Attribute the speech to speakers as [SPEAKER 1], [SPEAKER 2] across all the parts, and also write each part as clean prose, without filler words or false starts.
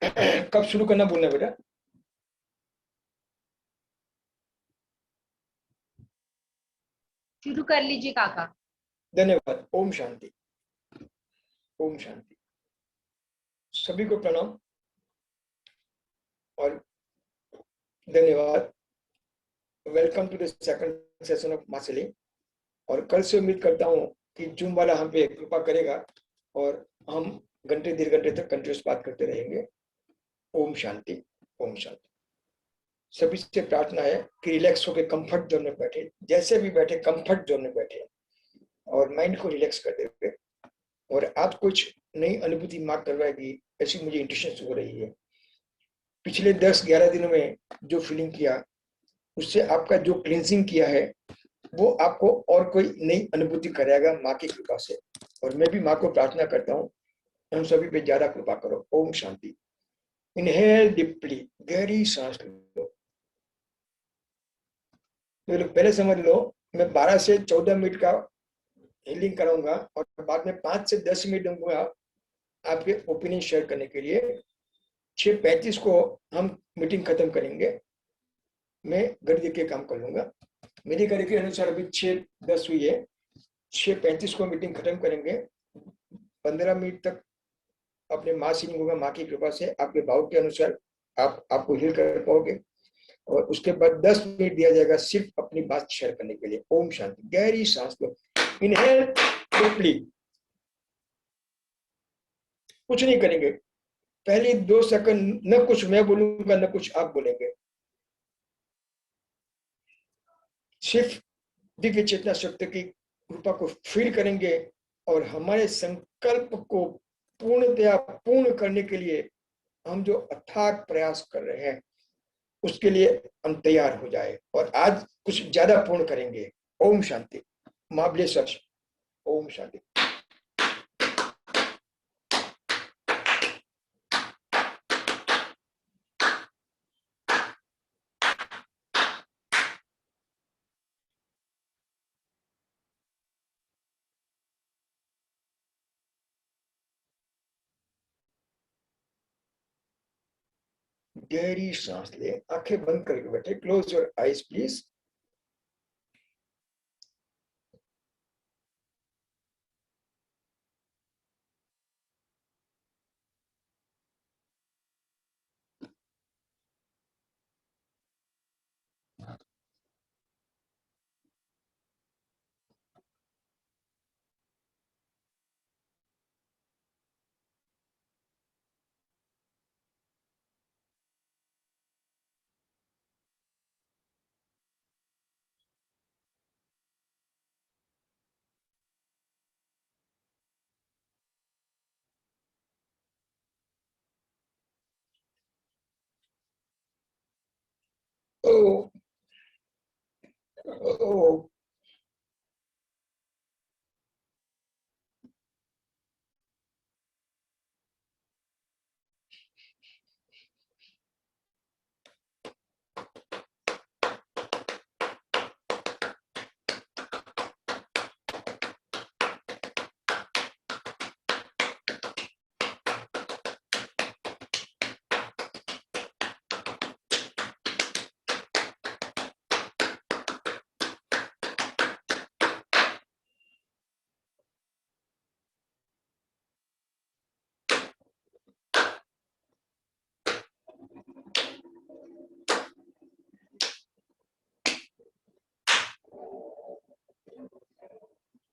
[SPEAKER 1] कब शुरू करना बोलना बेटा?
[SPEAKER 2] शुरू कर लीजिए काका।
[SPEAKER 1] धन्यवाद। ओम शांति। ओम शांति। सभी को प्रणाम और धन्यवाद। Welcome to the second session of मासिली। और कल से उम्मीद करता हूँ कि जूम वाला हम पे कृपा करेगा और हम घंटे 1.5 घंटे तक कंटिन्यूस बात करते रहेंगे। ओम शांति। ओम शांति। सभी से प्रार्थना है कि रिलैक्स होकर कंफर्ट जोन में बैठे, जैसे भी बैठे कंफर्ट जोन में बैठे और माइंड को रिलैक्स कर देंगे। और आज कुछ नई अनुभूति मार्क करवाएगी, ऐसी मुझे इंट्यूशन हो रही है। पिछले 10-11 दिनों में जो फीलिंग किया, उससे आपका जो क्लींजिंग किया है वो आपको और कोई नई अनुभूति कराएगा माँ की कृपा से। और मैं भी माँ को प्रार्थना करता हूँ, हम सभी पे ज्यादा कृपा करो। ओम शांति। इनहेल डीपली, गहरी सांस लो। तो पहले समझ लो, मैं 12 से 14 मिनट का हीलिंग कराऊंगा और बाद में 5 से 10 मिनट दूंगा आपके ओपिनियन शेयर करने के लिए। 6:35 को हम मीटिंग खत्म करेंगे। मैं घड़ी देख के काम कर लूंगा। मेरी घड़ी के अनुसार अभी 6:10 हुई है। 6:35 को मीटिंग खत्म करेंगे। 15 मिनट तक अपने माँ से होगा, माँ की कृपा से आपके भाव के अनुसार आपको हील कर पाओगे। और उसके बाद 10 मिनट दिया जाएगा सिर्फ अपनी बात शेयर करने के लिए। ओम शांति। गहरी सांस लो। Inhale deeply. कुछ नहीं करेंगे, पहले 2 सेकंड न कुछ मैं बोलूंगा न कुछ आप बोलेंगे, सिर्फ दिव्य चेतना शक्ति की कृपा को फील करेंगे और हमारे संकल्प को पूर्णतया पूर्ण करने के लिए हम जो अथाक प्रयास कर रहे हैं उसके लिए हम तैयार हो जाए और आज कुछ ज्यादा पूर्ण करेंगे। ओम शांति। माँ ब्लेस अस। ओम शांति। गहरी सांस ले, आंखें बंद करके बैठे। Close your eyes please. ओ ओ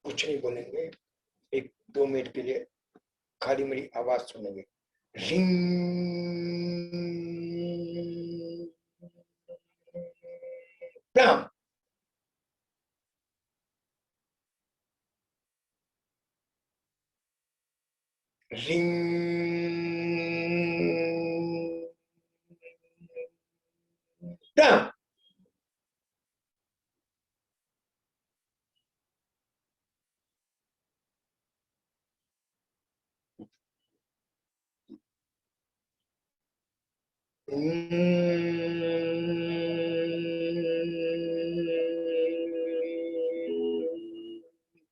[SPEAKER 1] कुछ नहीं बोलेंगे, 1-2 मिनट के लिए खाली मेरी आवाज सुनेंगे। Ring Ram. Ring Ram.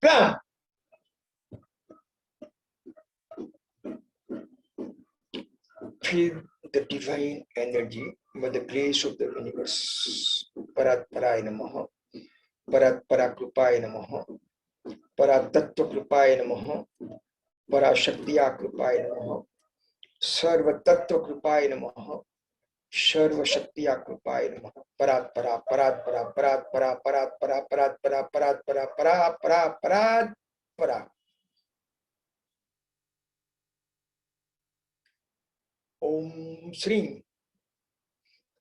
[SPEAKER 1] Ram. feel the divine energy by the grace of the universe. Paratparaya Namaha, Paratpara Krupaya Namaha, Paratattva Krupaya Namaha, Parashaktiya Krupaya Namaha, Sarva Tattva Krupaya Namaha, सर्व शक्तिया कृपाय नमः। परात परा परात परा परात परा परात परा परात परा परात परा परा परा परात परा। ओम श्री।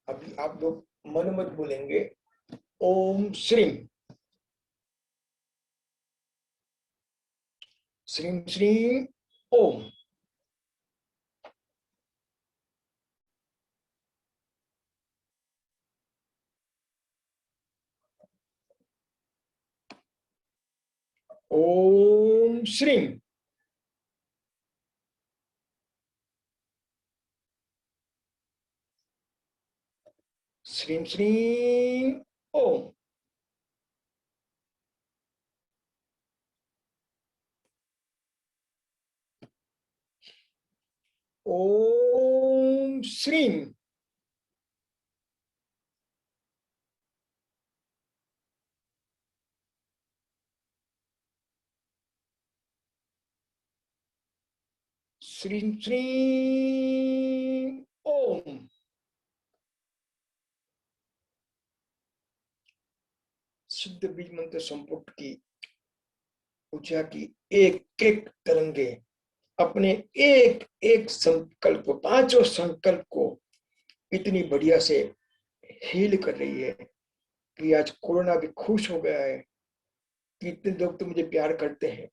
[SPEAKER 1] अभी आप लोग मन मत बोलेंगे, ओम श्री श्री श्री ओम। ओम श्री श्री श्री ओम। ओम श्री श्री श्री ओम। सिद्ध बीज मंत्र संपुट की ऊर्जा की एक एक तरंगे अपने एक एक संकल्प, पांचों संकल्प को इतनी बढ़िया से हील कर रही है कि आज कोरोना भी खुश हो गया है कि इतने लोग तो मुझे प्यार करते हैं।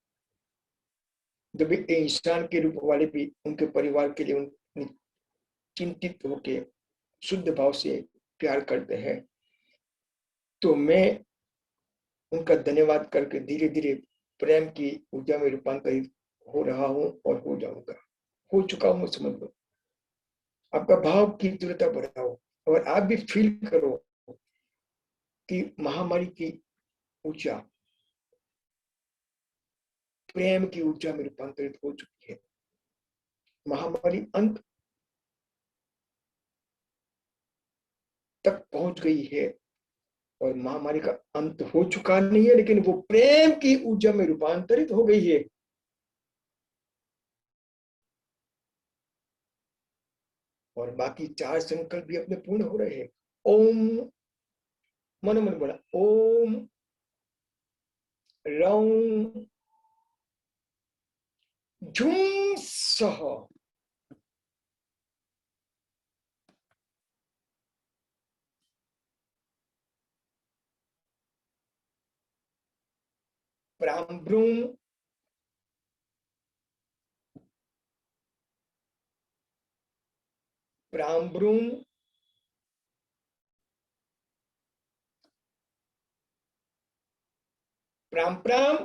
[SPEAKER 1] जब एक इंसान के रूप वाले भी उनके परिवार के लिए उन चिंतित होके शुद्ध भाव से प्यार करते हैं, तो मैं उनका धन्यवाद करके धीरे धीरे प्रेम की ऊर्जा में रूपांतरित हो रहा हूं और हो जाऊंगा, हो चुका हूं समझ लो। आपका भाव की तीव्रता बढ़ाओ और आप भी फील करो कि महामारी की ऊर्जा प्रेम की ऊर्जा में रूपांतरित हो चुकी है। महामारी अंत तक पहुंच गई है और महामारी का अंत हो चुका नहीं है, लेकिन वो प्रेम की ऊर्जा में रूपांतरित हो गई है। और बाकी चार संकल्प भी अपने पूर्ण हो रहे हैं। ओम, मन मन बोला ओम रौं झुं सह प्राम्ब्रूं प्राम्ब्रूं प्राम प्राम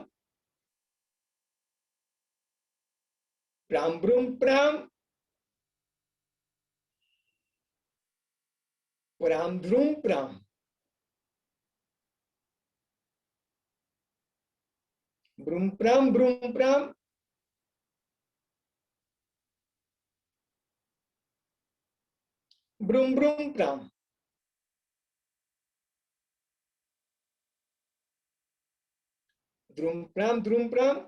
[SPEAKER 1] प्राम्ब्रूं प्राम प्राम्ब्रूं प्राम ब्रूं प्राम ब्रूं प्राम ब्रूं ब्रूं प्राम द्रुम प्राम द्रुम प्राम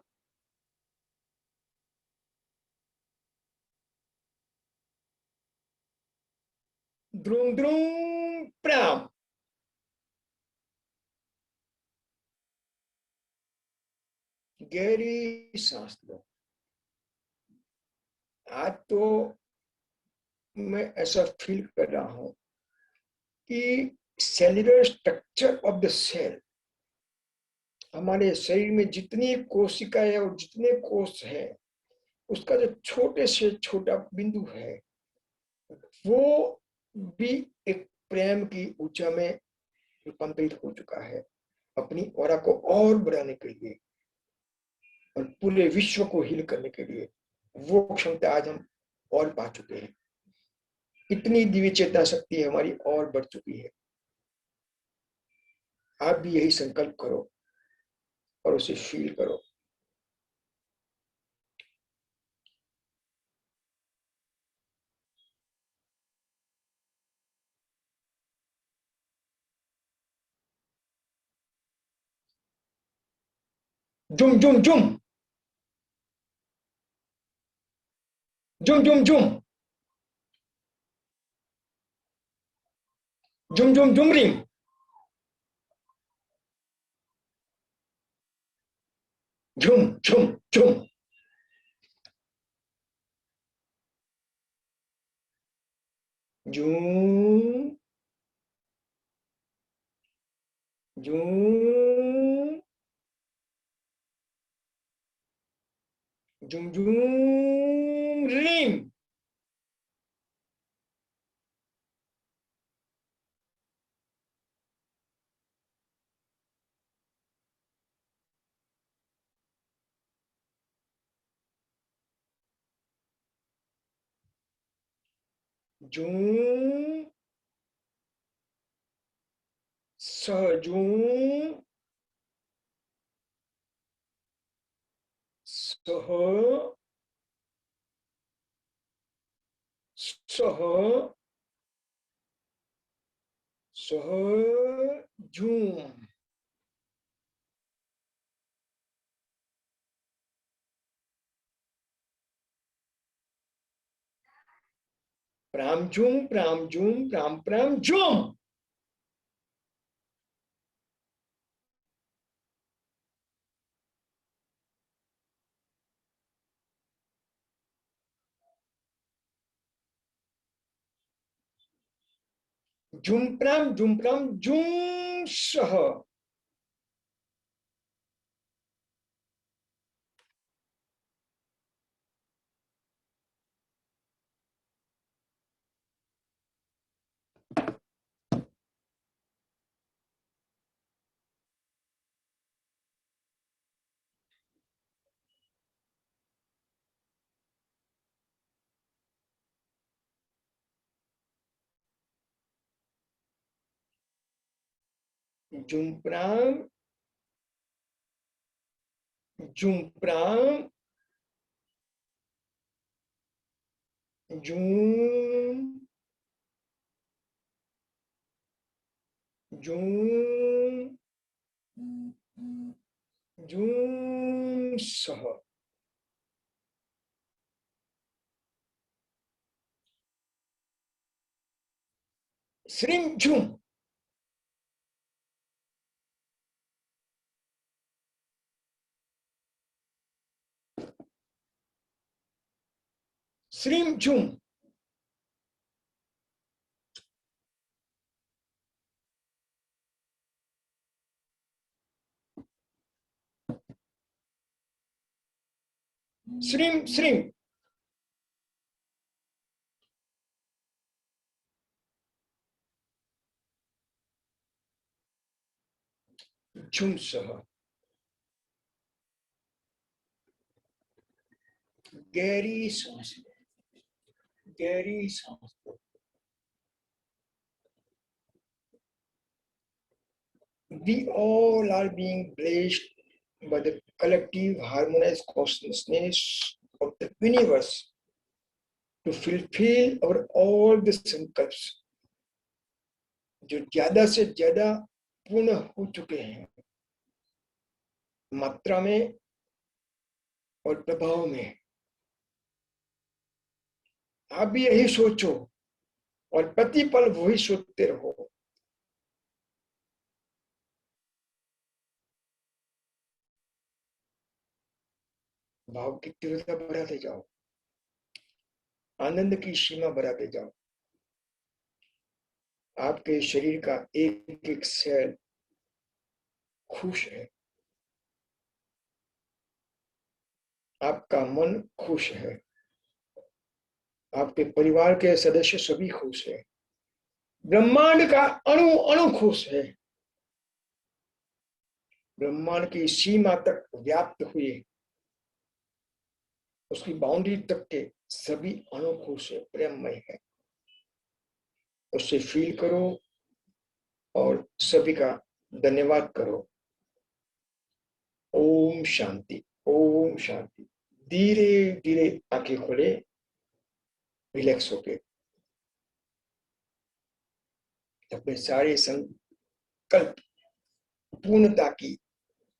[SPEAKER 1] द्रुम द्रुम प्राम। गहरी सांस लो। आज तो मैं ऐसा फील कर रहा हूं कि cellular structure of the cell, हमारे शरीर में जितनी कोशिकाएं और जितने कोष है, उसका जो छोटे से छोटा बिंदु है, वो भी एक प्रेम की ऊर्जा में रूपांतरित हो चुका है अपनी ऑरा को और बढ़ाने के लिए और पूरे विश्व को हील करने के लिए। वो क्षमता आज हम और पा चुके हैं। इतनी दिव्य चेतना शक्ति हमारी और बढ़ चुकी है। आप भी यही संकल्प करो और उसे फील करो। जुम जुम जुम जुम जुम जुम जुम जुम जुमरिंग झुम झुम झुम झूम झूम झुम झुम रिम झूम सजूम सह सह सहजूम प्रामझूम प्रामझूम प्राम प्राम झूम झुम प्राम झूम सह झुम प्राम झुम प्राम झूम झूम झूम सह श्रीम झूम श्रीम झूम श्रीम श्रीम झूम सह गहरी सांस गहरी सांस we all are being blessed by the collective harmonious consciousness of the universe to fulfill our all the sankalps जो ज्यादा से ज्यादा पूर्ण हो चुके हैं मात्रा में और प्रभाव में। आप भी यही सोचो और प्रतिपल वही सोचते रहो। भाव की तीव्रता बढ़ाते जाओ, आनंद की सीमा बढ़ाते जाओ। आपके शरीर का एक एक सेल खुश है, आपका मन खुश है, आपके परिवार के सदस्य सभी खुश है, ब्रह्मांड का अणु अणु खुश है, ब्रह्मांड की सीमा तक व्याप्त हुए उसकी बाउंड्री तक के सभी अणु खुश है, प्रेममय है। उससे फील करो और सभी का धन्यवाद करो। ओम शांति, ओम शांति। धीरे धीरे आंखें खोले, रिलैक्स होके अपने सारे संकल्प पूर्णता की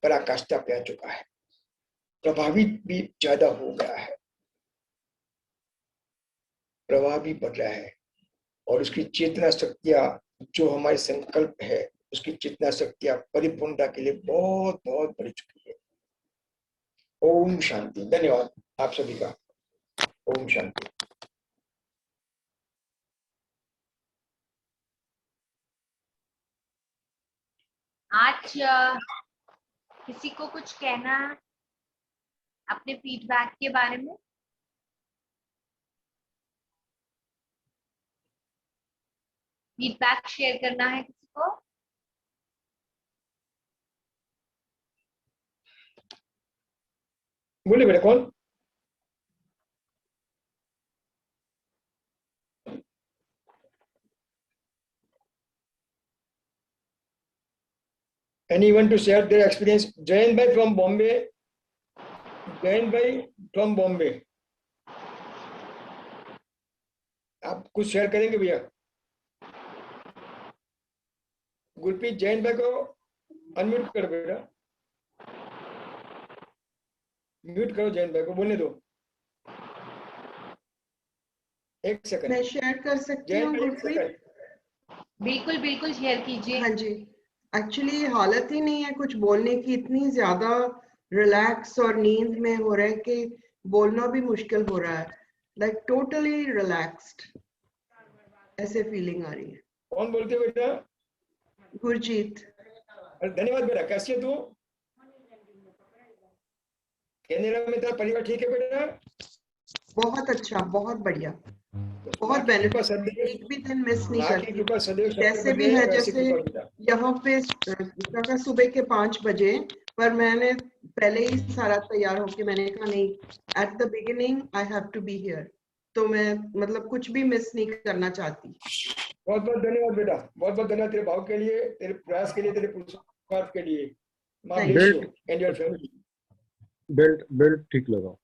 [SPEAKER 1] पराकाष्ठा पे आ चुका है। प्रभावित भी ज्यादा हो गया है, प्रभाव भी बढ़ रहा है, और उसकी चेतना शक्तियां जो हमारे संकल्प है उसकी चेतना शक्तियां परिपूर्णता के लिए बहुत बहुत बढ़ चुकी है। ओम शांति। धन्यवाद आप सभी का। ओम शांति।
[SPEAKER 2] आज किसी को कुछ कहना अपने फीडबैक के बारे में? फीडबैक शेयर करना है किसी को?
[SPEAKER 1] बोलिए बेटा, कौन? Anyone to share their experience? Jayan bhai from Bombay. Jayan bhai from Bombay. आप कुछ शेयर करेंगे भैया? गुरप्रीत, जैन भाई को अनम्यूट कर बेटा, म्यूट करो, जैन भाई को बोलने दो। एक सेकंड
[SPEAKER 3] मैं शेयर कर सकती हूँ गुरप्रीत?
[SPEAKER 2] बिल्कुल बिल्कुल शेयर कीजिए।
[SPEAKER 3] हाँ जी, एक्चुअली हालत ही नहीं है कुछ बोलने की, इतनी ज्यादा रिलैक्स और नींद में हो रहा है कि बोलना भी मुश्किल हो रहा है, लाइक टोटली रिलैक्स्ड ऐसे फीलिंग आ रही है।
[SPEAKER 1] कौन बोलते हो बेटा?
[SPEAKER 3] गुरजीत।
[SPEAKER 1] धन्यवाद बेटा। कैसी है तू? कैनेडा में तेरा परिवार ठीक है बेटा?
[SPEAKER 3] बहुत अच्छा, बहुत बढ़िया, बहुत बेनिफिट, एक भी दिन मिस नहीं करती। जैसे भी है, जैसे यहाँ पे काका सुबह के 5 बजे, पर मैंने पहले ही सारा तैयार होके मैंने कहा नहीं, at the beginning I have to be here, तो मैं मतलब कुछ भी मिस नहीं करना चाहती।
[SPEAKER 1] बहुत बहुत धन्यवाद बेटा, बहुत बहुत धन्यवाद तेरे भाव के लिए, तेरे प्रयास के लिए, तेरे पुरुषार्थ के लिए। My bless you and your family.
[SPEAKER 4] Belt ठीक लगाओ।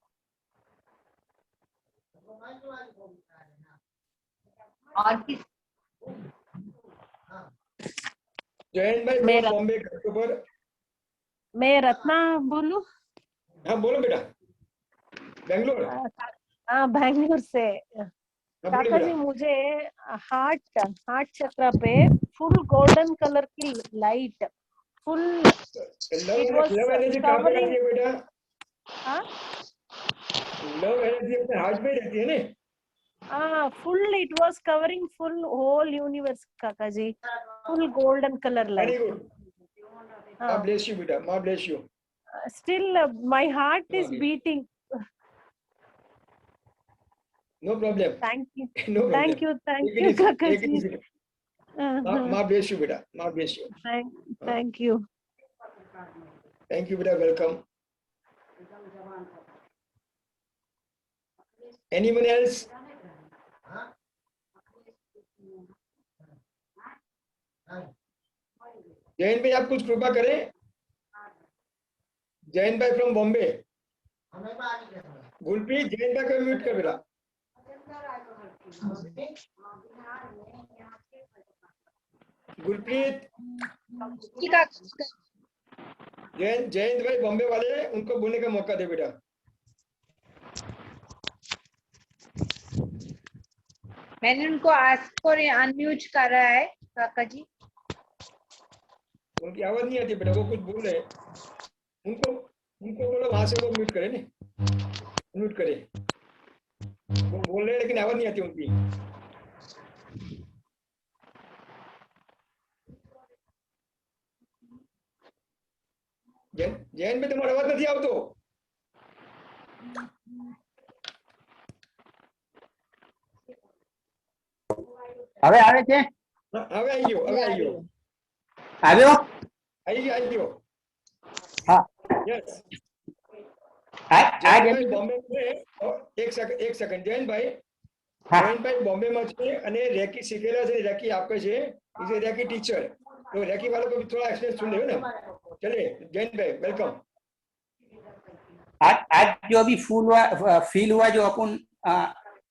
[SPEAKER 2] और किस?
[SPEAKER 1] जैन भाई बॉम्बे के ऊपर।
[SPEAKER 5] मैं रत्ना बोलूं?
[SPEAKER 1] हाँ बोलो बेटा। बेंगलोर?
[SPEAKER 5] हाँ, बैंगलोर से। काका जी, मुझे हार्ट चक्र पे फुल गोल्डन कलर की लाइट, फुल
[SPEAKER 1] लव एनर्जी कहाँ पे रहती है बेटा? लव एनर्जी अपने हार्ट में रहती है ना?
[SPEAKER 5] Full it was covering full whole universe Kaka ji, full golden colour light.
[SPEAKER 1] Very good. My bless you beta, my bless you.
[SPEAKER 5] Still my heart is beating.
[SPEAKER 1] No problem.
[SPEAKER 5] Thank you.
[SPEAKER 1] No problem.
[SPEAKER 5] Thank you, Kaka ji.
[SPEAKER 1] माँ bless you बेटा, माँ bless you.
[SPEAKER 5] Thank you.
[SPEAKER 1] Thank you बेटा, welcome. Anyone else? Jain भाई आप कुछ कृपा करें। जैन भाई फ्रॉम बॉम्बे। गुलप्रीत, जैन भाई को म्यूट कर बेटा। गुलप्रीत, जयंत भाई बॉम्बे वाले, उनको बोलने का मौका दे बेटा।
[SPEAKER 2] मैंने उनको आस्क फॉर अनम्यूट करा है काका जी।
[SPEAKER 1] उनकी आवाज नहीं आती बेटा, वो कुछ बोल रहे हैं। उनको बोलो वहां से वो म्यूट करे ने, म्यूट करे। वो बोल रहे हैं लेकिन आवाज नहीं आती उनकी। जैन में तुम्हारी आवाज नहीं आव तो
[SPEAKER 6] હવે આવે છે?
[SPEAKER 1] હવે આવી ગયો, હવે આવી ગયો,
[SPEAKER 6] આવ્યો?
[SPEAKER 1] આવી ગયો।
[SPEAKER 6] હા,
[SPEAKER 1] यस।
[SPEAKER 6] आज
[SPEAKER 1] बॉम्बे में एक सेकंड जैन भाई बॉम्बे में છે અને રેકી શીખેલા છે, રેકી આપે છે, ઇઝ એ રેકી ટીચર, तो रेकी वालों को भी थोड़ा एक्सपीरियंस सुन ले ना। चलिए जैन भाई वेलकम।
[SPEAKER 6] आज जो अभी फील हुआ जो अपन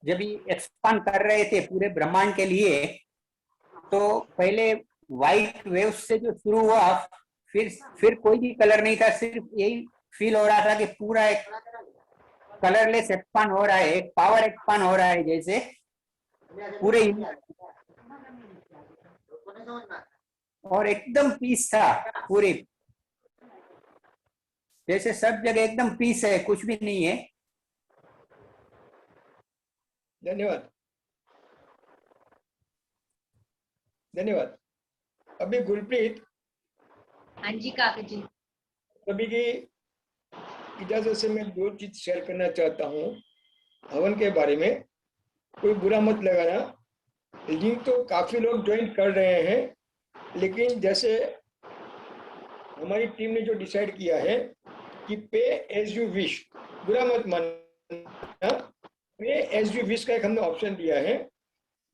[SPEAKER 6] जब एक्सपांड कर रहे थे पूरे ब्रह्मांड के लिए, तो पहले व्हाइट वेव्स से जो शुरू हुआ, फिर कोई भी कलर नहीं था, सिर्फ यही फील हो रहा था कि पूरा एक कलरलेस एक्सपांड हो रहा है, एक पावर एक्सपांड हो रहा है, जैसे पूरे और एकदम पीस था पूरी, जैसे सब जगह एकदम पीस है, कुछ भी नहीं है।
[SPEAKER 1] धन्यवाद, धन्यवाद। अभी गुरप्रीत,
[SPEAKER 2] हाँ जी काका जी।
[SPEAKER 1] सभी की इजाजत से मैं 2 चीज शेयर करना चाहता हूँ हवन के बारे में। कोई बुरा मत लगाना, लिंक तो काफी लोग ज्वाइन कर रहे हैं, लेकिन जैसे हमारी टीम ने जो डिसाइड किया है कि पे एज यू विश, बुरा मत मानना, पे एज यू विश का एक हमने ऑप्शन दिया है।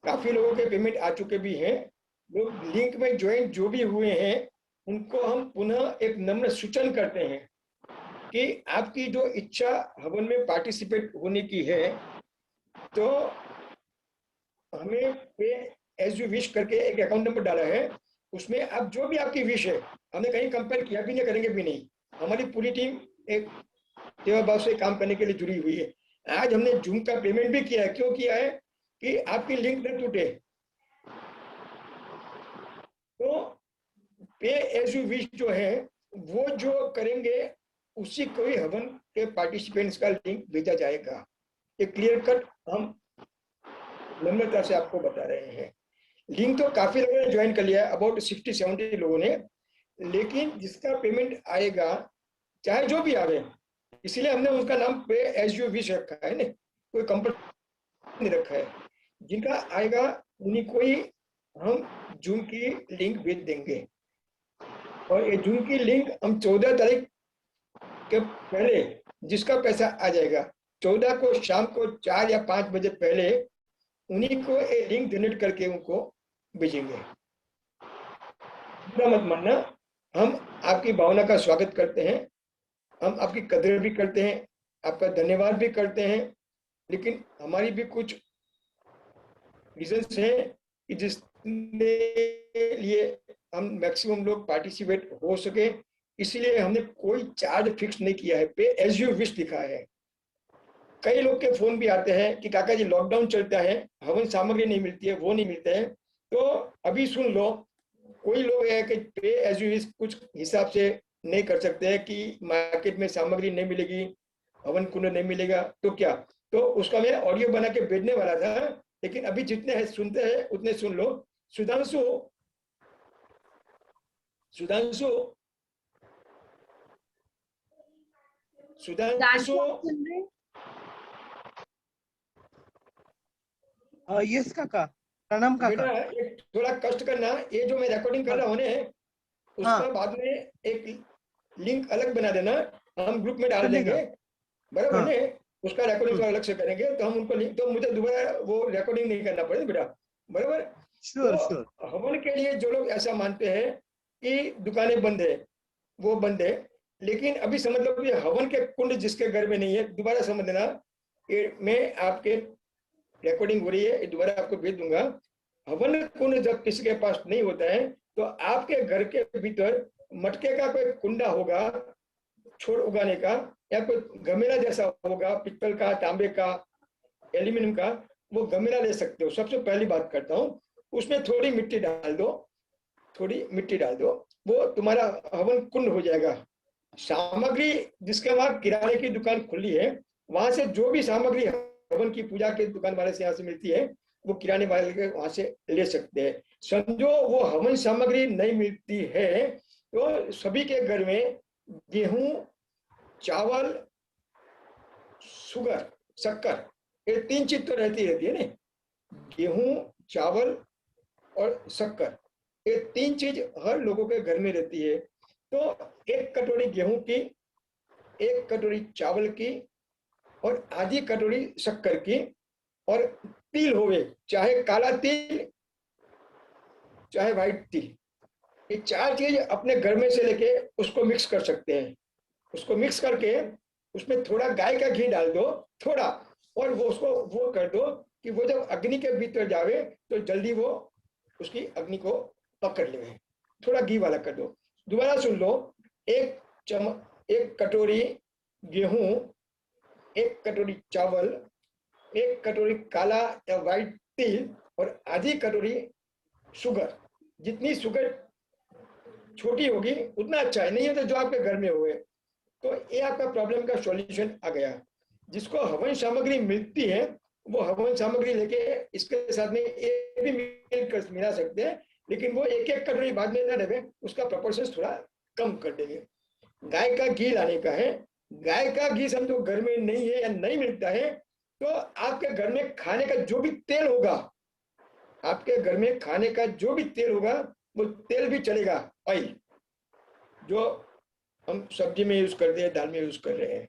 [SPEAKER 1] काफी लोगों के पेमेंट आ चुके भी हैं। लोग लिंक में ज्वाइन जो भी हुए हैं उनको हम पुनः एक नम्र सूचन करते हैं कि आपकी जो इच्छा हवन में पार्टिसिपेट होने की है, तो हमें पे एज यू विश करके एक अकाउंट नंबर डाला है, उसमें आप जो भी आपकी विश है, हमने कहीं कंपेयर किया भी नहीं, करेंगे भी नहीं। हमारी पूरी टीम एक सेवा भाव से काम करने के लिए जुड़ी हुई है। आज हमने जूम का पेमेंट भी किया है। क्यों किया है? कि आपकी लिंक न टूटे। तो पे एज यू विश जो है वो जो करेंगे उसी को ही हवन के पार्टिसिपेंट्स का लिंक भेजा जाएगा। ये क्लियर कट हम नम्रता से आपको बता रहे हैं। लिंक तो काफी लोगों ने ज्वाइन कर लिया है, अबाउट 60-70 लोगों ने, लेकिन जिसका पेमेंट आएगा चाहे जो भी आवे, इसलिए हमने उसका नाम पे एज यू विश रखा है, ना कोई कंपनी नहीं रखा है। जिनका आएगा उन्हीं को ही हम जूम की लिंक भेज देंगे। और ये जूम की लिंक हम 14 तारीख के पहले जिसका पैसा आ जाएगा, 14 को शाम को 4 या 5 बजे पहले उन्हीं को ये लिंक जनरेट करके उनको भेजेंगे। मत मानना, हम आपकी भावना का स्वागत करते हैं, हम आपकी कदर भी करते हैं, आपका धन्यवाद भी करते हैं, लेकिन हमारी भी कुछ रीजंस हैं कि जिसने लिए हम मैक्सिमम लोग पार्टिसिपेट हो सके, इसलिए हमने कोई चार्ज फिक्स नहीं किया है, पे एज यू विश लिखा है। कई लोग के फोन भी आते हैं कि काका जी लॉकडाउन चलता है, हवन सामग्री नहीं मिलती है, वो नहीं मिलता है। तो अभी सुन लो, कोई लोग है कि पे एज यू विश कुछ हिसाब से नहीं कर सकते हैं कि मार्केट में सामग्री नहीं मिलेगी, हवन कुंड नहीं मिलेगा, तो क्या, तो उसका मैं ऑडियो बना के भेजने वाला था, लेकिन अभी जितने हैं सुनते हैं उतने सुन लो। सुधांशु, सुधांशु, सुधांशु,
[SPEAKER 7] यस काका, प्रणाम काका।
[SPEAKER 1] बेटा एक थोड़ा कष्ट करना, ये जो मैं रिकॉर्डिंग कर रहा हूँ ना, उसका बाद में एक लिंक अलग बना देना, हम ग्रुप में डाल देंगे, बराबर ने, उसका रिकॉर्डिंग अलग से करेंगे, तो हम उनको लिंक, तो मुझे दोबारा वो रिकॉर्डिंग नहीं करना पड़ेगा बेटा, बराबर। तो हवन के लिए जो लोग ऐसा मानते हैं कि दुकानें बंद है, वो बंद है, लेकिन अभी समझ लो कि हवन के कुंड जिसके घर में नहीं है, दोबारा समझ लेना, मैं आपके रिकॉर्डिंग हो रही है, दोबारा आपको भेज दूंगा। हवन कुंड जब किसी के पास नहीं होता है, तो आपके घर के भीतर मटके का कोई कुंडा होगा छोड़ उगाने का, या कोई गमेला जैसा होगा, पित्तल का, तांबे का, एल्यूमिनियम का, वो गमेला ले सकते हो। सबसे पहली बात करता हूँ, उसमें थोड़ी मिट्टी डाल दो, थोड़ी मिट्टी डाल दो, वो तुम्हारा हवन कुंड हो जाएगा। सामग्री जिसके वहां किराने की दुकान खुली है, वहां से जो भी सामग्री हवन की पूजा के दुकान वाले से यहाँ से मिलती है, वो किराने वाले के वहां से ले सकते हैं। समझो वो हवन सामग्री नहीं मिलती है, तो सभी के घर में गेहूं, चावल, शुगर, शक्कर, ये 3 चीज तो रहती है ना, गेहूं, चावल और शक्कर, ये 3 चीज हर लोगों के घर में रहती है। तो 1 कटोरी गेहूं की, 1 कटोरी चावल की और आधी कटोरी शक्कर की, और तिल होवे, चाहे काला तिल चाहे व्हाइट तिल, ये 4 चीज अपने घर में से लेके उसको मिक्स कर सकते हैं। उसको मिक्स करके उसमें थोड़ा गाय का घी डाल दो, थोड़ा, और वो उसको वो कर दो कि वो जब अग्नि के भीतर जावे तो जल्दी वो उसकी अग्नि को पकड़ ले। थोड़ा घी वाला कर दो। दोबारा सुन लो, 1 कटोरी गेहूं, 1 कटोरी चावल, 1 कटोरी काला या व्हाइट तिल और आधी कटोरी शुगर। जितनी शुगर छोटी होगी उतना अच्छा है, नहीं है तो जो आपके घर में हुए। तो ये आपका प्रॉब्लम का सॉल्यूशन आ गया। जिसको हवन सामग्री मिलती है वो हवन सामग्री लेके इसके साथ में ये भी मिलकर मिला सकते हैं, लेकिन वो 1-1 कटोरी बाद में ना रहे, उसका प्रोपोर्शन थोड़ा कम कर देंगे। गाय का घी लाने का है। गाय का घी समझो घर में नहीं है या नहीं मिलता है तो आपके घर में खाने का जो भी तेल होगा, आपके घर में खाने का जो भी तेल होगा वो तेल भी चलेगा, ऑयल जो हम सब्जी में यूज करते हैं, दाल में यूज कर रहे हैं।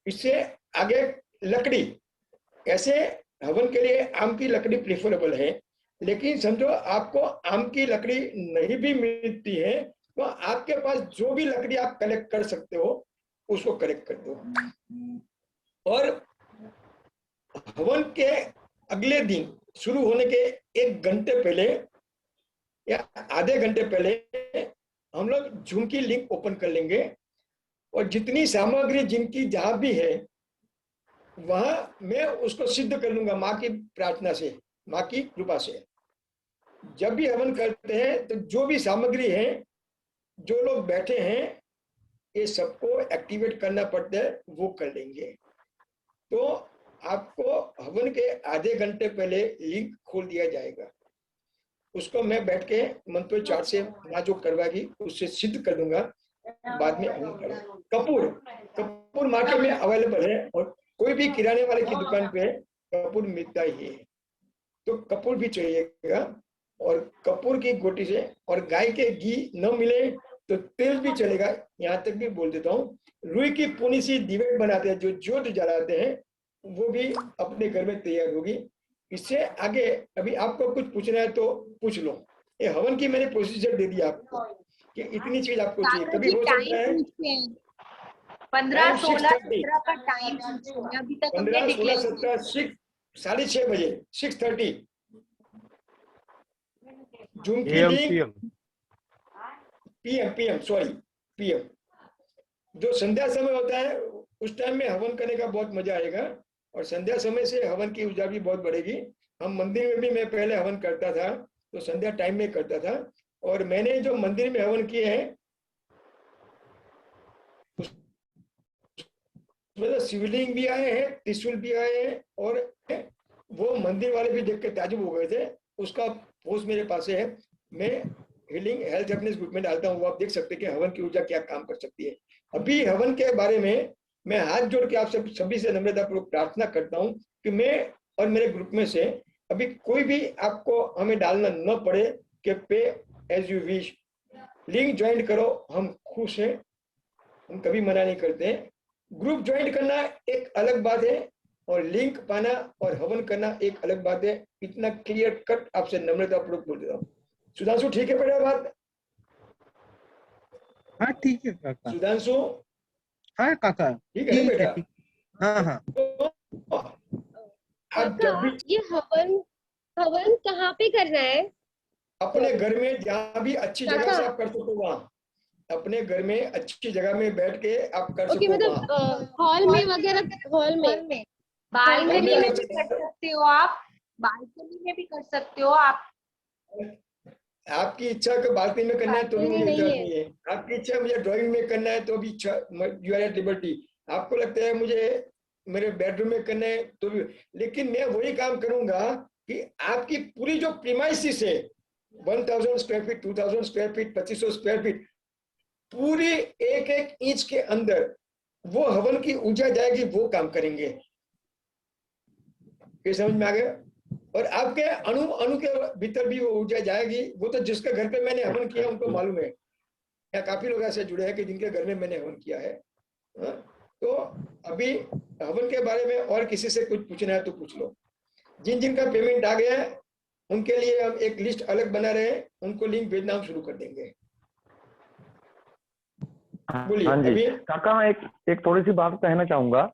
[SPEAKER 1] इससे आगे लकड़ी, ऐसे हवन के लिए आम की लकड़ी प्रेफरेबल है, लेकिन समझो आपको आम की लकड़ी नहीं भी मिलती है तो आपके पास जो भी लकड़ी आप कलेक्ट कर सकते हो उसको कलेक्ट कर दो। और हवन के अगले दिन शुरू होने के 1 घंटे पहले या आधे घंटे पहले हम लोग जूम की लिंक ओपन कर लेंगे और जितनी सामग्री जिनकी जहां भी है वहां मैं उसको सिद्ध कर लूंगा माँ की प्रार्थना से, माँ की कृपा से। जब भी हवन करते हैं तो जो भी सामग्री है, जो लोग बैठे हैं, ये सबको एक्टिवेट करना पड़ता है, वो कर लेंगे। तो आपको हवन के आधे घंटे पहले लिंक खोल दिया जाएगा, उसको मैं बैठ के मंत्रोच्चार से माँ जो करवाएगी उससे सिद्ध कर दूंगा। बाद में हवन करो। कपूर मार्केट में अवेलेबल है और कोई भी किराने वाले की दुकान पे कपूर मिलता ही है, तो कपूर भी चाहिएगा। और कपूर की गोटी से, और गाय के घी न मिले तो तेल भी चलेगा। यहाँ तक भी बोल देता हूँ, रुई की पुनी सी दिवेट बनाते हैं जो ज्योत जलाते हैं, वो भी अपने घर में तैयार होगी। इससे आगे अभी आपको कुछ पूछना है तो पूछ लो। ये हवन की मैंने प्रोसीजर दे दिया आपको कि इतनी चीज आपको चाहिए। कभी हो सकता है
[SPEAKER 2] 15, 16, 17 का टाइम अभी तक
[SPEAKER 1] 15, 16, 17, 6:30 बजे 6:30 जूम की लिंक पीएम सॉरी पीएम जो संध्या समय होता है उस टाइम में हवन करने का बहुत मजा आएगा और संध्या समय से हवन की ऊर्जा भी बहुत बढ़ेगी। हम मंदिर में भी, मैं पहले हवन करता था तो संध्या टाइम में करता था, और मैंने जो मंदिर में हवन किए हैं उसमें शिवलिंग भी आए हैं, त्रिशूल भी आए हैं, और वो मंदिर वाले भी देख के ताजुब हो गए थे। उसका पोस्ट मेरे पास है, मैं हीलिंग हेल्थ हैप्पीनेस ग्रुप में डालता हूँ, वो आप देख सकते हैं कि हवन की ऊर्जा क्या काम कर सकती है। अभी हवन के बारे में मैं हाथ जोड़ के आप सभी से नम्रतापूर्वक प्रार्थना करता हूँ कि मैं और मेरे ग्रुप में से अभी कोई भी आपको हमें डालना न पड़े कि pay as you wish, link join करो, हम खुश हैं, हम कभी मना नहीं करते। ग्रुप ज्वाइन करना एक अलग बात है और लिंक पाना और हवन करना एक अलग बात है। इतना क्लियर कट आपसे नम्रतापूर्वक बोल देता हूँ। सुधांशु ठीक है बेटा बात?
[SPEAKER 7] हाँ ठीक है काका।
[SPEAKER 1] सुधांशु
[SPEAKER 7] हाँ काका
[SPEAKER 1] ठीक है बेटा?
[SPEAKER 7] हाँ हाँ।
[SPEAKER 8] काका ये हवन कहाँ पे करना है?
[SPEAKER 1] अपने घर में जहाँ भी अच्छी जगह से आप कर सको वहाँ, अपने घर में अच्छी जगह में बैठ के आप कर सको।
[SPEAKER 8] मतलब हॉल में वगैरह? हॉल में
[SPEAKER 2] बालकनी में भी कर सकते हो आप, बालकनी में भी कर सकते हो आप।
[SPEAKER 1] आपकी इच्छा को बालकनी में करना है तो भी मुझे इजाजत नहीं है। आपकी इच्छा मुझे ड्राइंग में करना है तो भी इच्छा, यू आर एट लिबर्टी। आपको लगता है मुझे मेरे बेडरूम में करना है तो भी, लेकिन मैं वही काम करूंगा कि आपकी पूरी जो प्रीमाइसिस है 1000 square feet, 2000 square feet, 2500 square feet, पूरी एक इंच के अंदर वो हवन की ऊर्जा जाएगी, वो काम करेंगे। ये समझ में आ गया? और आपके अणु के भीतर भी वो ऊर्जा जाएगी। वो तो जिसके घर पे मैंने हवन किया उनको मालूम है। यहाँ काफी लोग ऐसे जुड़े हैं कि जिनके घर में मैंने हवन किया है। तो अभी हवन के बारे में और किसी से कुछ पूछना है तो पूछ लो। जिनका पेमेंट आ गया है उनके लिए हम एक लिस्ट अलग बना रहे हैं, उनको लिंक भेजना हम शुरू कर देंगे। बोलिए।
[SPEAKER 4] हाँ जी काका, मैं एक थोड़ी सी बात कहना चाहूंगा।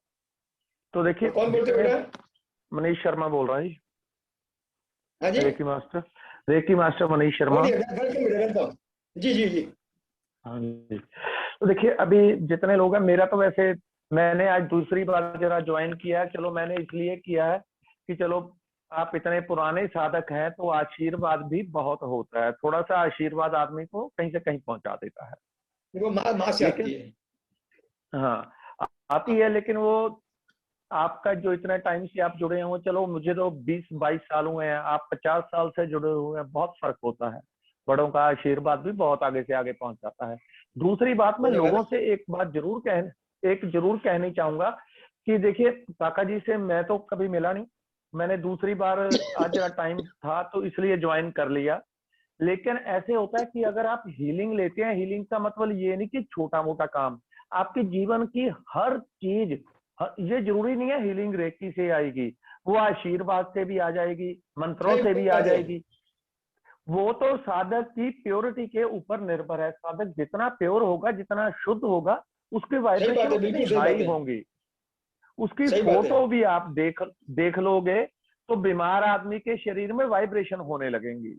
[SPEAKER 4] तो देखिए,
[SPEAKER 1] कौन बोलते हो बेटा?
[SPEAKER 4] मनीष शर्मा बोल रहा है।
[SPEAKER 1] हाँ जी,
[SPEAKER 4] रेकी मास्टर मनीष शर्मा।
[SPEAKER 1] जी जी जी।
[SPEAKER 4] हाँ जी, तो देखिए अभी जितने लोग हैं, मेरा तो वैसे मैंने आज दूसरी बार जरा ज्वाइन किया है। चलो मैंने इसलिए किया है कि चलो आप इतने पुराने साधक हैं तो आशीर्वाद भी बहुत होता है, थोड़ा सा आशीर्वाद आदमी को कहीं से कहीं पहुंचा देता है।
[SPEAKER 1] वो माँ से आती है।
[SPEAKER 4] हाँ आती है, लेकिन वो आपका जो इतना टाइम से आप जुड़े हो, चलो मुझे तो 20-22 साल हुए हैं, आप 50 साल से जुड़े हुए हैं, बहुत फर्क होता है। बड़ों का आशीर्वाद भी बहुत आगे से आगे पहुंच जाता है। दूसरी बात, मैं लोगों से एक बात जरूर कहनी चाहूंगा कि देखिए काका जी से मैं तो कभी मिला नहीं, मैंने दूसरी बार आज जरा टाइम था तो इसलिए ज्वाइन कर लिया। लेकिन ऐसे होता है कि अगर आप हीलिंग लेते हैं, हीलिंग का मतलब ये नहीं कि छोटा मोटा काम, आपके जीवन की हर चीज, ये जरूरी नहीं है हीलिंग रेकी से आएगी, वो आशीर्वाद से भी आ जाएगी, मंत्रों से भी आ जाएगी। वो तो साधक की प्योरिटी के ऊपर निर्भर है। साधक जितना प्योर होगा, जितना शुद्ध होगा, उसकी वाइब्रेशन उतनी हाई होंगी। उसकी फोटो भी आप देख लोगे तो बीमार आदमी के शरीर में वाइब्रेशन होने लगेंगी।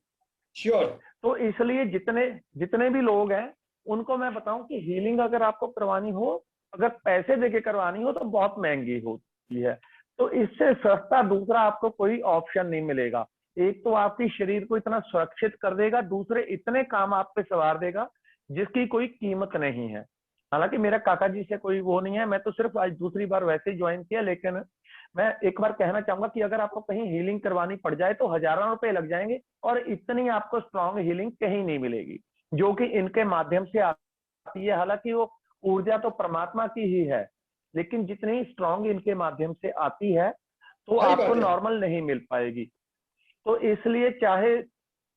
[SPEAKER 1] श्योर।
[SPEAKER 4] तो इसलिए जितने भी लोग हैं उनको मैं बताऊं कि हीलिंग अगर आपको करवानी हो, अगर पैसे देके करवानी हो तो बहुत महंगी होती है। तो इससे सस्ता दूसरा आपको कोई ऑप्शन नहीं मिलेगा। एक तो आपके शरीर को इतना सुरक्षित कर देगा, दूसरे इतने काम आप पे सवार देगा जिसकी कोई कीमत नहीं है। हालांकि मेरा काका जी से कोई वो नहीं है, मैं तो सिर्फ आज दूसरी बार वैसे ही ज्वाइन किया। लेकिन मैं एक बार कहना चाहूंगा कि अगर आपको कहीं हीलिंग करवानी पड़ जाए तो हजारों रुपए लग जाएंगे, और इतनी आपको स्ट्रांग हीलिंग कहीं नहीं मिलेगी जो कि इनके माध्यम से आती है। हालांकि वो ऊर्जा तो परमात्मा की ही है, लेकिन जितनी स्ट्रांग इनके माध्यम से आती है तो आपको नॉर्मल नहीं मिल पाएगी। तो इसलिए चाहे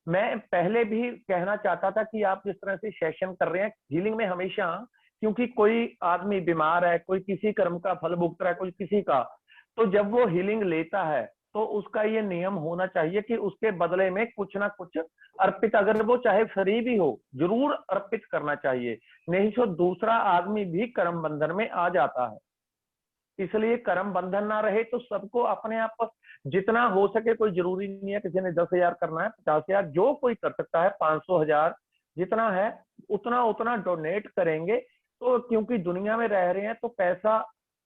[SPEAKER 4] मैं पहले भी कहना चाहता था कि आप जिस तरह से सेशन कर रहे हैं हीलिंग में, हमेशा क्योंकि कोई आदमी बीमार है, कोई किसी कर्म का फल भुगत रहा है, कोई किसी का, तो जब वो हीलिंग लेता है तो उसका ये नियम होना चाहिए कि उसके बदले में कुछ ना कुछ अर्पित, अगर वो चाहे फ्री भी हो, जरूर अर्पित करना चाहिए। नहीं तो दूसरा आदमी भी कर्म बंधन में आ जाता है। इसलिए कर्म बंधन ना रहे तो सबको अपने आप जितना हो सके, कोई जरूरी नहीं है किसी ने 10,000 करना है, 50,000, जो कोई कर सकता है, 500,000 जितना है उतना डोनेट करेंगे। तो क्योंकि दुनिया में रह रहे हैं तो पैसा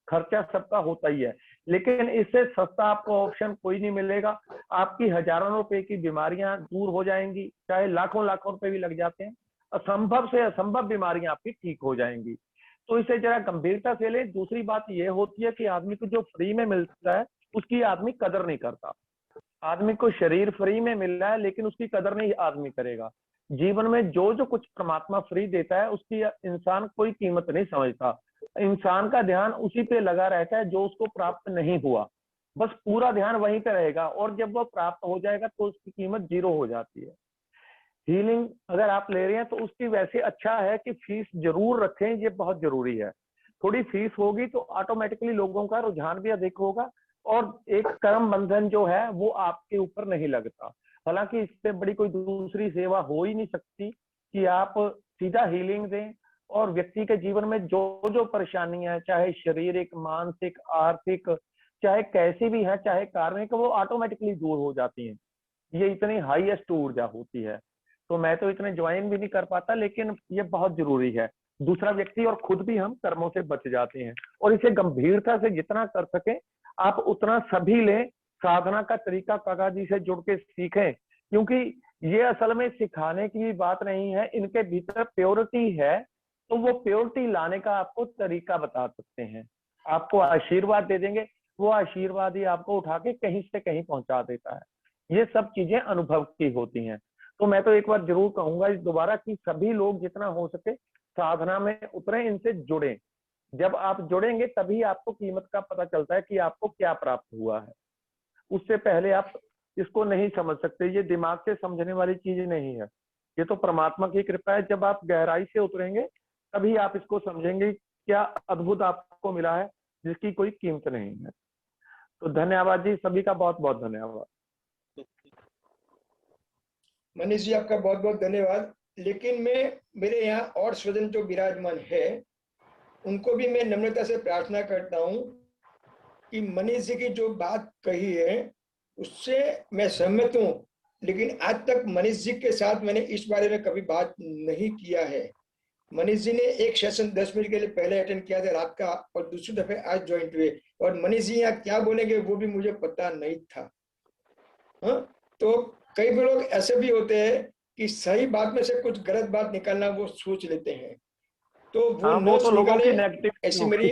[SPEAKER 4] खर्चा सबका होता ही है, लेकिन इससे सस्ता आपको ऑप्शन कोई नहीं मिलेगा। आपकी हजारों रुपए की बीमारियां दूर हो जाएंगी, चाहे लाखों रुपए भी लग जाते हैं। असंभव से असंभव बीमारियां आपकी ठीक हो जाएंगी। तो इसे जरा गंभीरता से ले। दूसरी बात यह होती है कि आदमी को जो फ्री में मिलता है उसकी आदमी कदर नहीं करता। आदमी को शरीर फ्री में मिल रहा है लेकिन उसकी कदर नहीं आदमी करेगा। जीवन में जो कुछ परमात्मा फ्री देता है उसकी इंसान कोई कीमत नहीं समझता। इंसान का ध्यान उसी पे लगा रहता है जो उसको प्राप्त नहीं हुआ, बस पूरा ध्यान वहीं पे रहेगा, और जब वो प्राप्त हो जाएगा तो उसकी कीमत 0 हो जाती है। हीलिंग अगर आप ले रहे हैं तो उसकी वैसे अच्छा है कि फीस जरूर रखें, ये बहुत जरूरी है। थोड़ी फीस होगी तो ऑटोमेटिकली लोगों का रुझान भी अधिक होगा, और एक कर्म बंधन जो है वो आपके ऊपर नहीं लगता। हालांकि इससे बड़ी कोई दूसरी सेवा हो ही नहीं सकती कि आप सीधा हीलिंग दें और व्यक्ति के जीवन में जो परेशानियां हैं, चाहे शारीरिक, मानसिक, आर्थिक, चाहे कैसी भी है, चाहे कार्मिक, वो ऑटोमेटिकली दूर हो जाती हैं। ये इतनी हाईएस्ट ऊर्जा होती है। तो मैं तो इतने ज्वाइन भी नहीं कर पाता, लेकिन ये बहुत जरूरी है। दूसरा व्यक्ति और खुद भी हम कर्मों से बच जाते हैं, और इसे गंभीरता से जितना कर सके आप उतना सभी लें। साधना का तरीका काका जी से जुड़ के सीखें, क्योंकि ये असल में सिखाने की भी बात नहीं है, इनके भीतर प्योरिटी है, तो वो प्योरिटी लाने का आपको तरीका बता सकते हैं। आपको आशीर्वाद दे देंगे, वो आशीर्वाद ही आपको उठा के कहीं से कहीं पहुंचा देता है। ये सब चीजें अनुभव की होती हैं। तो मैं तो एक बार जरूर कहूंगा इस दोबारा कि सभी लोग जितना हो सके साधना में उतरे, इनसे जुड़ें। जब आप जुड़ेंगे तभी आपको कीमत का पता चलता है कि आपको क्या प्राप्त हुआ है। उससे पहले आप इसको नहीं समझ सकते। ये दिमाग से समझने वाली चीज नहीं है, ये तो परमात्मा की कृपा है। जब आप गहराई से उतरेंगे तभी आप इसको समझेंगे क्या अद्भुत आपको मिला है जिसकी कोई कीमत नहीं है। तो धन्यवाद जी, सभी का बहुत बहुत धन्यवाद।
[SPEAKER 1] मनीष जी आपका बहुत बहुत धन्यवाद। लेकिन मैं मेरे यहाँ और स्वजन जो विराजमान है उनको भी मैं नम्रता से प्रार्थना करता हूँ कि मनीष जी की जो बात कही है उससे मैं सहमत हूँ, लेकिन आज तक मनीष जी के साथ मैंने इस बारे में कभी बात नहीं किया है। मनीष जी ने एक सेशन 10 मिनट के लिए पहले अटेंड किया था रात का, और दूसरी दफे आज ज्वाइन हुए, और मनीष जी यहाँ क्या बोलेंगे वो भी मुझे पता नहीं था। हाँ, तो कई लोग ऐसे भी होते हैं कि सही बात में से कुछ गलत बात निकालना वो सोच लेते हैं, तो वो
[SPEAKER 4] हाँ,
[SPEAKER 1] नोट्स
[SPEAKER 4] तो लोगों की
[SPEAKER 1] निकाले।
[SPEAKER 4] नेगेटिव
[SPEAKER 1] ऐसी मेरी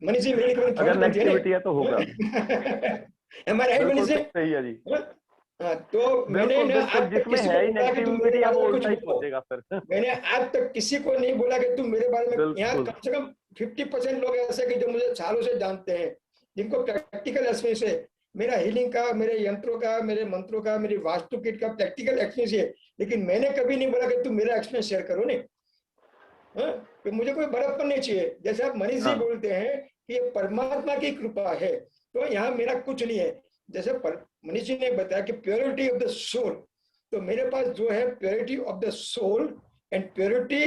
[SPEAKER 1] मनीष जी मेरी
[SPEAKER 4] अगर नेगेटिविटी है तो होगा।
[SPEAKER 1] हमारे है मनीष जी।
[SPEAKER 4] सही है जी।
[SPEAKER 1] हाँ, तो मैंने ना आज तक
[SPEAKER 4] जिसमें
[SPEAKER 1] किसी
[SPEAKER 4] है
[SPEAKER 1] को
[SPEAKER 4] ही
[SPEAKER 1] बोला कि तुम मेरे
[SPEAKER 4] नेगेटिविटी,
[SPEAKER 1] बारे
[SPEAKER 4] वो
[SPEAKER 1] में
[SPEAKER 4] उल्टा ही
[SPEAKER 1] कुछ बोलो।
[SPEAKER 4] सोचेगा फिर।
[SPEAKER 1] मैंने आज तक किसी को नहीं बोला कि तुम मेरे बारे में, यहाँ
[SPEAKER 4] बिल्कुल।
[SPEAKER 1] कम से कम 50% लोग ऐसे कि जो मुझे सालों से जानते हैं, जिनको प्रैक्टिकल एक्सपीरियंस है, मेरा हीलिंग का, मेरे यंत्रों का, मेरे मंत्रों का, मेरी वास्तु किट का प्रैक्टिकल एक्सपीरियंस है, लेकिन मैंने कभी नहीं बोला कि तुम मेरा एक्सपीरियंस शेयर करो। नहीं, तो मुझे कोई बड़प्पन नहीं चाहिए। जैसे आप मनीष जी बोलते हैं कि ये परमात्मा की कृपा है, तो यहाँ मेरा कुछ नहीं है। जैसे मनीष जी ने बताया कि प्योरिटी ऑफ द सोल, तो मेरे पास जो है purity of the soul and purity